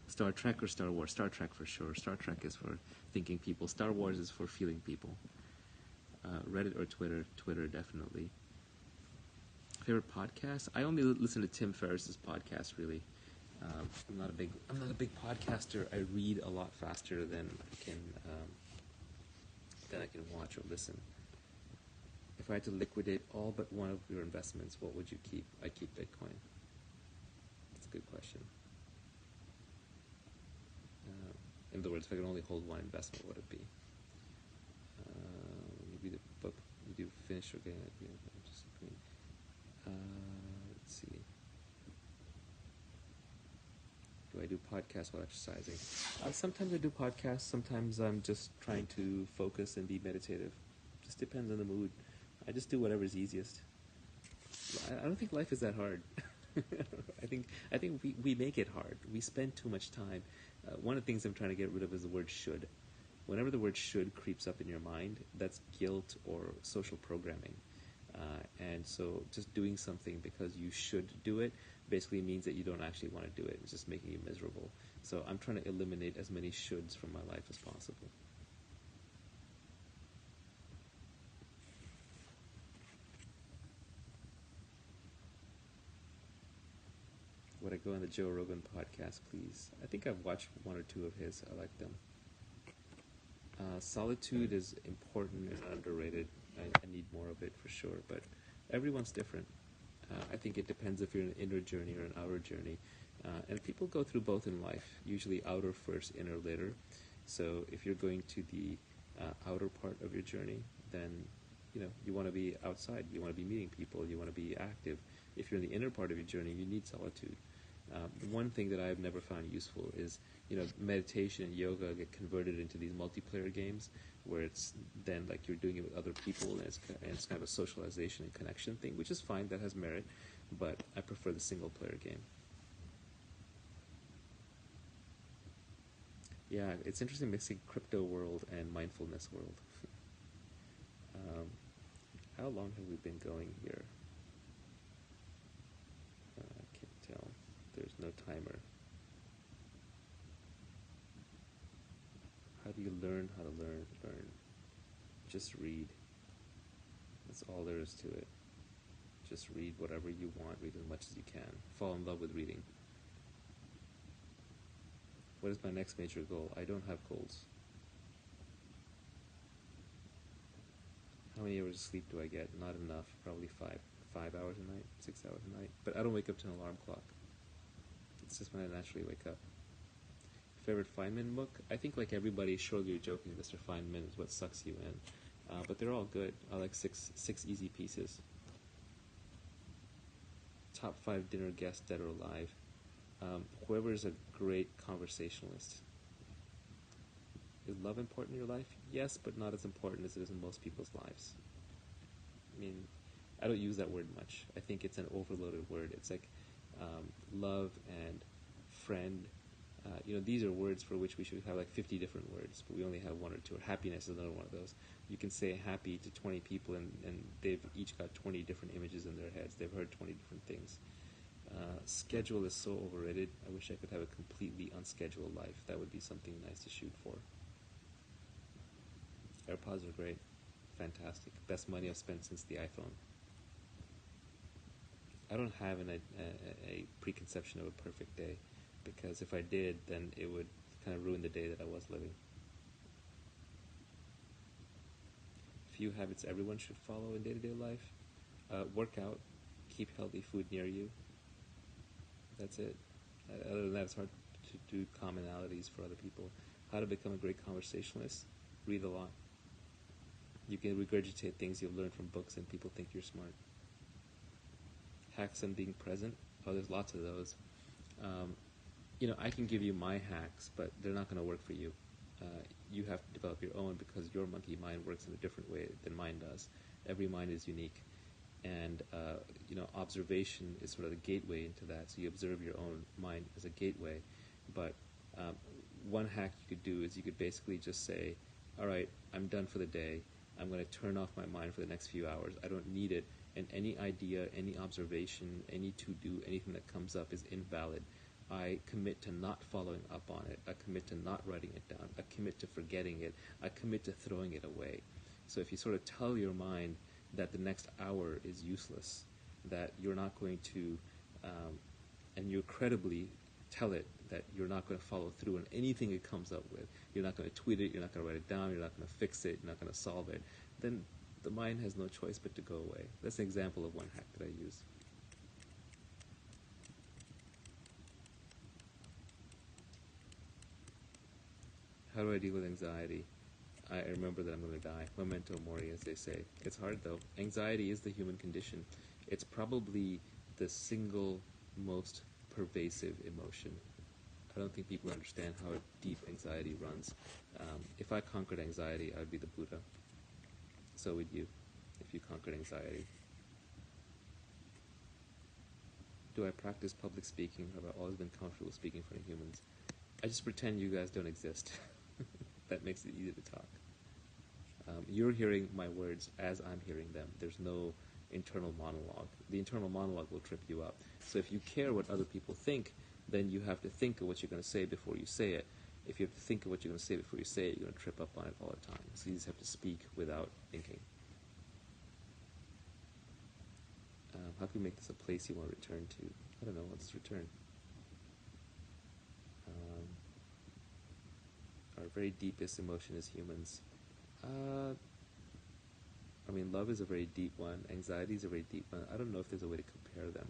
Star Trek or Star Wars? Star Trek for sure. Star Trek is for thinking people. Star Wars is for feeling people. Reddit or Twitter? Twitter, definitely. Favorite podcast? I only listen to Tim Ferriss's podcast, really. I'm not a big podcaster. I read a lot faster than I can watch or listen. If I had to liquidate all but one of your investments, what would you keep? I'd keep Bitcoin. That's a good question. In other words, if I could only hold one investment, what would it be? Maybe the book. You do finish or get it. Let's see. Do I do podcasts while exercising? Sometimes I do podcasts. Sometimes I'm just trying to focus and be meditative. Just depends on the mood. I just do whatever's easiest. I don't think life is that hard. I think we make it hard. We spend too much time. One of the things I'm trying to get rid of is the word should. Whenever the word should creeps up in your mind, that's guilt or social programming. And so just doing something because you should do it basically means that you don't actually want to do it. It's just making you miserable. So I'm trying to eliminate as many shoulds from my life as possible. Would I go on the Joe Rogan podcast, please? I think I've watched one or two of his. I like them. Solitude is important and underrated. I need more of it for sure, but everyone's different. I think it depends if you're an inner journey or an outer journey. And people go through both in life, usually outer first, inner later. So if you're going to the outer part of your journey, then you want to be outside, you want to be meeting people, you want to be active. If you're in the inner part of your journey, you need solitude. One thing that I've never found useful is, meditation and yoga get converted into these multiplayer games where it's then like you're doing it with other people, and it's kind of a socialization and connection thing, which is fine, that has merit, but I prefer the single player game. Yeah, it's interesting mixing crypto world and mindfulness world. How long have we been going here? I can't tell. There's no timer. How do you learn how to learn? Just read. That's all there is to it. Just read whatever you want. Read as much as you can. Fall in love with reading. What is my next major goal? I don't have goals. How many hours of sleep do I get? Not enough. Probably 5 hours a night, 6 hours a night. But I don't wake up to an alarm clock. It's just when I naturally wake up. Favorite Feynman book? I think like everybody, surely you're joking, Mr. Feynman is what sucks you in. But they're all good. I like six easy pieces. Top 5 dinner guests, dead or alive. Whoever is a great conversationalist. Is love important in your life? Yes, but not as important as it is in most people's lives. I mean, I don't use that word much. I think it's an overloaded word. It's like love and friend. These are words for which we should have like 50 different words, but we only have one or two. Or happiness is another one of those. You can say happy to 20 people, and they've each got 20 different images in their heads. They've heard 20 different things. Schedule is so overrated. I wish I could have a completely unscheduled life. That would be something nice to shoot for. AirPods are great. Fantastic. Best money I've spent since the iPhone. I don't have a preconception of a perfect day, because if I did, then it would kind of ruin the day that I was living. Few habits everyone should follow in day-to-day life. Work out. Keep healthy food near you. That's it. Other than that, it's hard to do commonalities for other people. How to become a great conversationalist? Read a lot. You can regurgitate things you've learned from books and people think you're smart. Hacks on being present? Oh, there's lots of those. I can give you my hacks, but they're not going to work for you. You have to develop your own, because your monkey mind works in a different way than mine does. Every mind is unique. And, observation is sort of the gateway into that. So you observe your own mind as a gateway. But one hack you could do is you could basically just say, all right, I'm done for the day. I'm going to turn off my mind for the next few hours. I don't need it. And any idea, any observation, any to-do, anything that comes up is invalid. I commit to not following up on it. I commit to not writing it down. I commit to forgetting it. I commit to throwing it away. So if you sort of tell your mind that the next hour is useless, that you're not going to, and you credibly tell it that you're not going to follow through on anything it comes up with, you're not going to tweet it, you're not going to write it down, you're not going to fix it, you're not going to solve it, then the mind has no choice but to go away. That's an example of one hack that I use. How do I deal with anxiety? I remember that I'm going to die. Memento mori, as they say. It's hard, though. Anxiety is the human condition. It's probably the single most pervasive emotion. I don't think people understand how deep anxiety runs. If I conquered anxiety, I would be the Buddha. So would you, if you conquered anxiety. Do I practice public speaking? Have I always been comfortable speaking in front of humans? I just pretend you guys don't exist. That makes it easy to talk. You're hearing my words as I'm hearing them. There's no internal monologue. The internal monologue will trip you up. So if you care what other people think, then you have to think of what you're going to say before you say it. If you have to think of what you're going to say before you say it, you're going to trip up on it all the time. So you just have to speak without thinking. How can we make this a place you want to return to? I don't know. Let's return. Our very deepest emotion as humans. Love is a very deep one. Anxiety is a very deep one. I don't know if there's a way to compare them.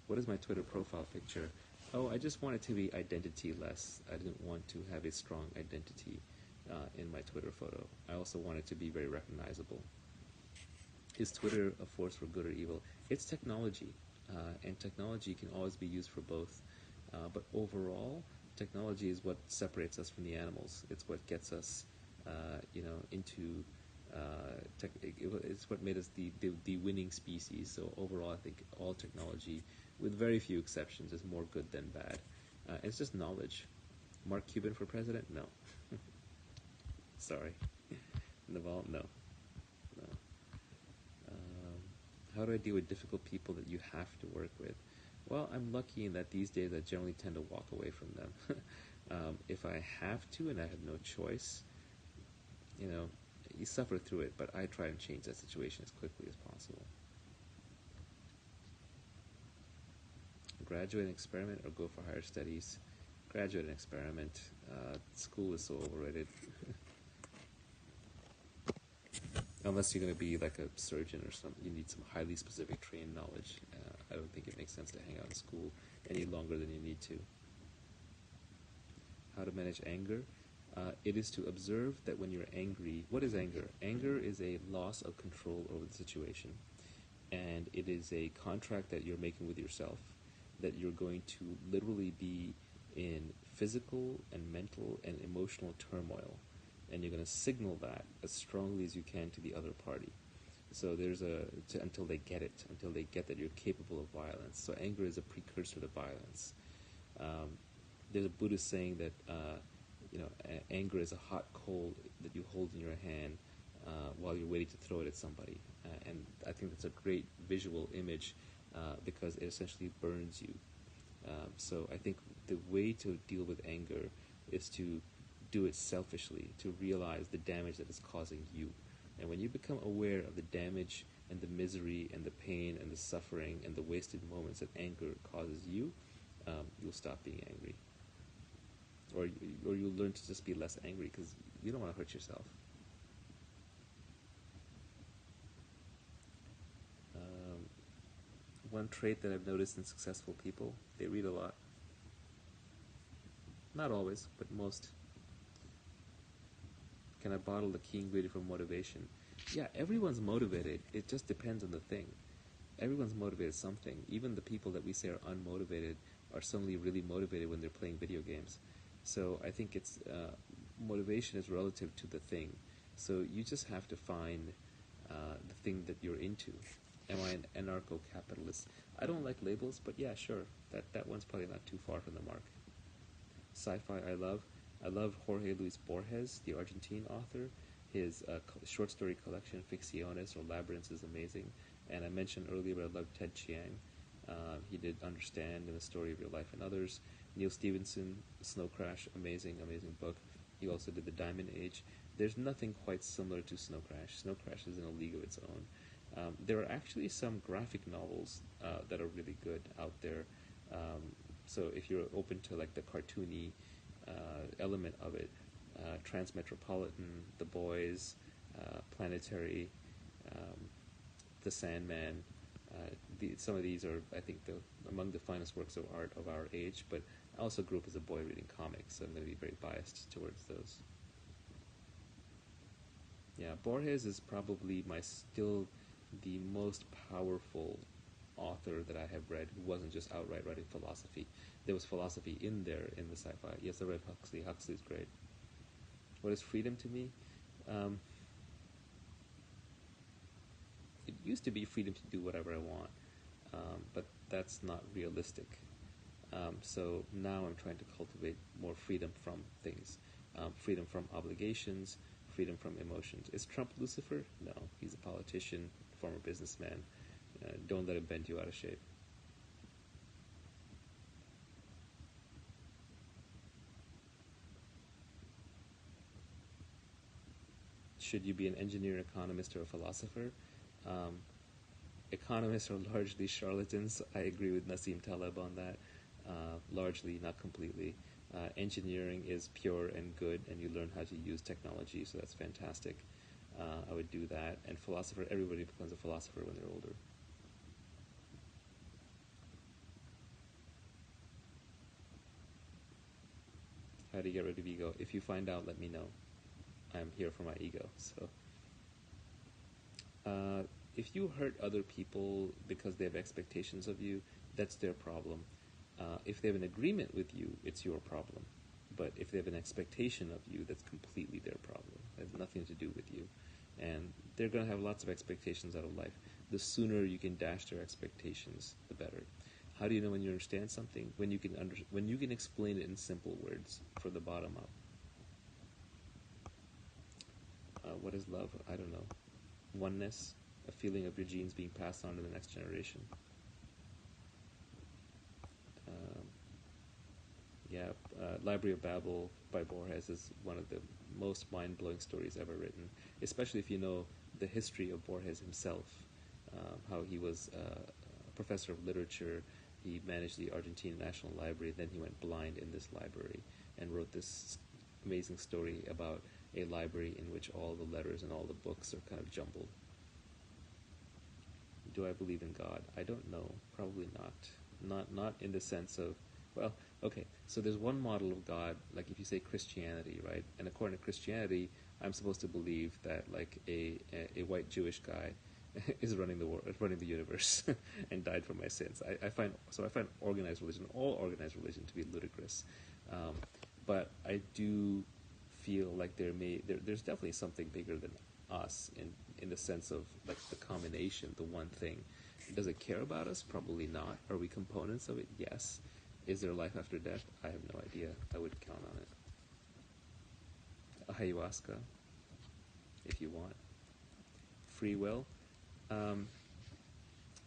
What is my Twitter profile picture? Oh, I just want it to be identity-less. I didn't want to have a strong identity in my Twitter photo. I also want it to be very recognizable. Is Twitter a force for good or evil? It's technology, and technology can always be used for both. But overall, technology is what separates us from the animals. It's what gets us, into. It's what made us the winning species. So overall, I think all technology, with very few exceptions, is more good than bad. It's just knowledge. Mark Cuban for president? No. Sorry. Naval? No. How do I deal with difficult people that you have to work with? Well, I'm lucky in that these days I generally tend to walk away from them. If I have to and I have no choice, you suffer through it, but I try and change that situation as quickly as possible. Graduate and experiment or go for higher studies? Graduate and experiment. School is so overrated. Unless you're going to be like a surgeon or something, you need some highly specific trained knowledge. I don't think it makes sense to hang out in school any longer than you need to. How to manage anger? It is to observe that when you're angry, what is anger? Anger is a loss of control over the situation. And it is a contract that you're making with yourself, that you're going to literally be in physical and mental and emotional turmoil. and you're going to signal that as strongly as you can to the other party. So there's until they get it, until they get that you're capable of violence. So anger is a precursor to violence. There's a Buddhist saying that anger is a hot coal that you hold in your hand while you're waiting to throw it at somebody. And I think that's a great visual image because it essentially burns you. So I think the way to deal with anger is to do it selfishly, to realize the damage that it's causing you. And when you become aware of the damage and the misery and the pain and the suffering and the wasted moments that anger causes you, you'll stop being angry. Or you'll learn to just be less angry because you don't want to hurt yourself. One trait that I've noticed in successful people, they read a lot. Not always, but most. Can I bottle the key ingredient for motivation? Yeah, everyone's motivated. It just depends on the thing. Everyone's motivated something. Even the people that we say are unmotivated are suddenly really motivated when they're playing video games. So I think it's motivation is relative to the thing. So you just have to find the thing that you're into. Am I an anarcho-capitalist? I don't like labels, but yeah, sure. That one's probably not too far from the mark. Sci-fi I love. I love Jorge Luis Borges, the Argentine author. His short story collection, Ficciones or Labyrinths, is amazing. And I mentioned earlier, but I love Ted Chiang. He did Understand and The Story of Your Life and Others. Neil Stephenson, Snow Crash, amazing book. He also did The Diamond Age. There's nothing quite similar to Snow Crash. Snow Crash is in a league of its own. There are actually some graphic novels that are really good out there. So if you're open to like the cartoony element of it, Transmetropolitan, The Boys, Planetary, The Sandman, some of these are, I think, among the finest works of art of our age, but I also grew up as a boy reading comics, so I'm going to be very biased towards those. Yeah, Borges is probably still the most powerful author that I have read who wasn't just outright writing philosophy. There was philosophy in there in the sci-fi. Yes, I read Huxley. Huxley's great. What is freedom to me? It used to be freedom to do whatever I want, but that's not realistic. So now I'm trying to cultivate more freedom from things, freedom from obligations, freedom from emotions. Is Trump Lucifer? No, he's a politician, former businessman. Don't let him bend you out of shape. Should you be an engineer, economist, or a philosopher? Economists are largely charlatans. I agree with Nassim Taleb on that. Largely, not completely. Engineering is pure and good, and you learn how to use technology, so that's fantastic. I would do that. And philosopher, everybody becomes a philosopher when they're older. How do you get rid of ego? If you find out, let me know. I'm here for my ego. So, if you hurt other people because they have expectations of you, that's their problem. If they have an agreement with you, it's your problem. But if they have an expectation of you, that's completely their problem. It has nothing to do with you. And they're going to have lots of expectations out of life. The sooner you can dash their expectations, the better. How do you know when you understand something? When you can explain it in simple words from the bottom up. What is love? I don't know. Oneness, a feeling of your genes being passed on to the next generation. Library of Babel by Borges is one of the most mind-blowing stories ever written, especially if you know the history of Borges himself, how he was a professor of literature. He managed the Argentine National Library, then he went blind in this library and wrote this amazing story about a library in which all the letters and all the books are kind of jumbled. Do I believe in God? I don't know. Probably not. Not in the sense of, well, okay, so there's one model of God, like if you say Christianity, right? And according to Christianity, I'm supposed to believe that like a white Jewish guy is running the world, running the universe, and died for my sins. I find organized religion, all organized religion, to be ludicrous. But I do feel like there's definitely something bigger than us in the sense of like the combination, the one thing. Does it care about us? Probably not. Are we components of it? Yes. Is there life after death? I have no idea. I would count on it. Ayahuasca, if you want. Free will. I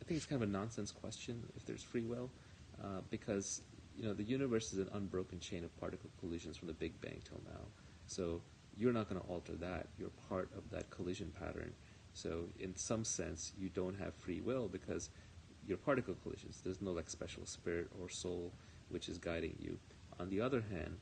think it's kind of a nonsense question if there's free will, because the universe is an unbroken chain of particle collisions from the Big Bang till now. So you're not going to alter that. You're part of that collision pattern. So in some sense, you don't have free will because you're particle collisions. There's no like special spirit or soul which is guiding you. On the other hand,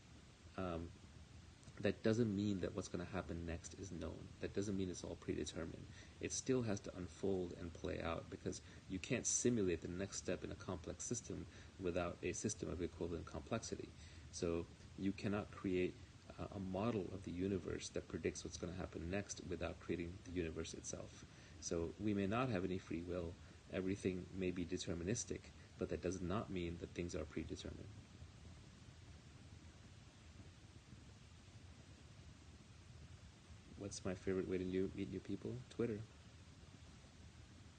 that doesn't mean that what's going to happen next is known. That doesn't mean it's all predetermined. It still has to unfold and play out because you can't simulate the next step in a complex system without a system of equivalent complexity. So you cannot create a model of the universe that predicts what's going to happen next without creating the universe itself. So we may not have any free will. Everything may be deterministic, but that does not mean that things are predetermined. What's my favorite way to meet new people? Twitter.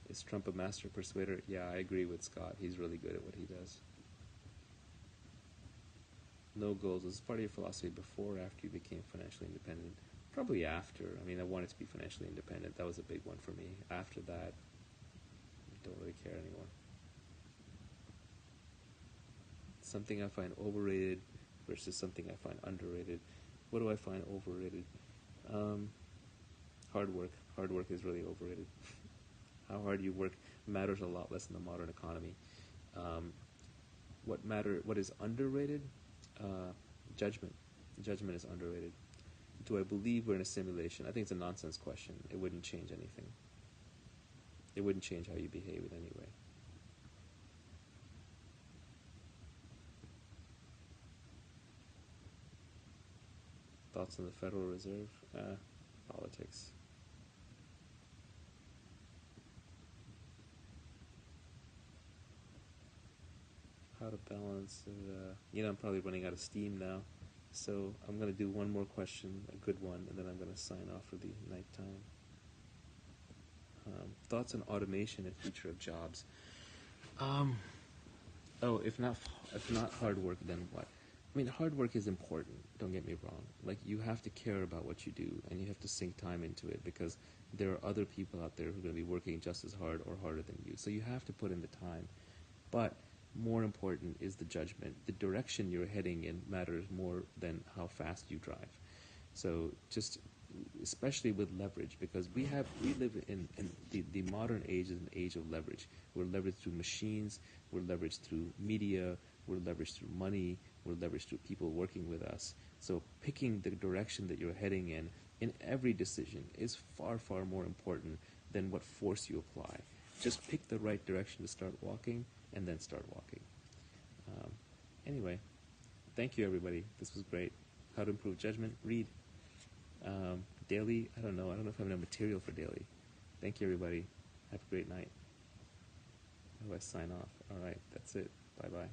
Is Trump a master persuader? Yeah, I agree with Scott. He's really good at what he does. No goals. Was this part of your philosophy before or after you became financially independent? Probably after. I mean, I wanted to be financially independent. That was a big one for me. After that, I don't really care anymore. Something I find overrated versus something I find underrated. What do I find overrated? Hard work. Hard work is really overrated. How hard you work matters a lot less in the modern economy. What is underrated? Judgment. Judgment is underrated. Do I believe we're in a simulation? I think it's a nonsense question. It wouldn't change anything. It wouldn't change how you behave in any way. Thoughts on the Federal Reserve? Politics. How to balance it. I'm probably running out of steam now. So I'm going to do one more question, a good one, and then I'm going to sign off for the nighttime. Thoughts on automation and future of jobs? If not hard work, then what? I mean, hard work is important, don't get me wrong. Like, you have to care about what you do, and you have to sink time into it, because there are other people out there who are going to be working just as hard or harder than you. So you have to put in the time. But more important is the judgment. The direction you're heading in matters more than how fast you drive. So just, especially with leverage, because we live in the modern age is an age of leverage. We're leveraged through machines, we're leveraged through media, we're leveraged through money, we're leveraged through people working with us. So picking the direction that you're heading in every decision is far, far more important than what force you apply. Just pick the right direction to start walking, and then start walking. Anyway, thank you, everybody. This was great. How to improve judgment? Read. Daily? I don't know if I have enough material for daily. Thank you, everybody. Have a great night. How do I sign off? All right, that's it. Bye-bye.